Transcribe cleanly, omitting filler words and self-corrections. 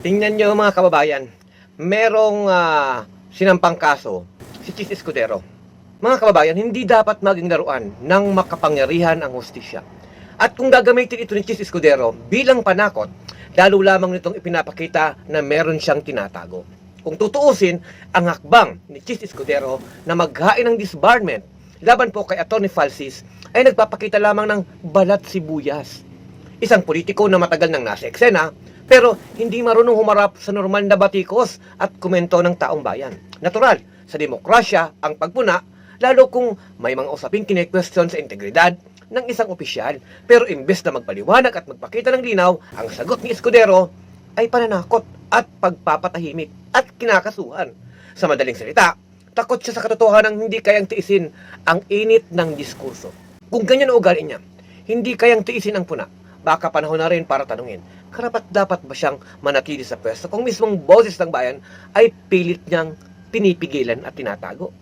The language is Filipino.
Tingnan nyo mga kababayan, merong sinampang kaso si Chis Escudero. Mga kababayan, hindi dapat maging laruan ng makapangyarihan ang hustisya. At kung gagamitin ito ni Chis Escudero bilang panakot, lalo lamang nitong ipinapakita na meron siyang tinatago. Kung tutuusin, ang hakbang ni Chis Escudero na maghain ng disbarment laban po kay Atty. Falsis ay nagpapakita lamang ng balat sibuyas. Isang politiko na matagal nang nasa eksena, pero hindi marunong humarap sa normal na batikos at komento ng taong bayan. Natural, sa demokrasya ang pagpuna, lalo kung may mga usaping kine-question sa integridad ng isang opisyal. Pero imbes na magpaliwanag at magpakita ng linaw, ang sagot ni Escudero ay pananakot at pagpapatahimik at kinakasuhan. Sa madaling salita, takot siya sa katotohanan ng hindi kayang tiisin ang init ng diskurso. Kung ganyan ang ugali niya, hindi kayang tiisin ang puna, baka panahon na rin para tanungin, karapat dapat ba siyang manatili sa pwesto kung mismong boses ng bayan ay pilit niyang pinipigilan at tinatago?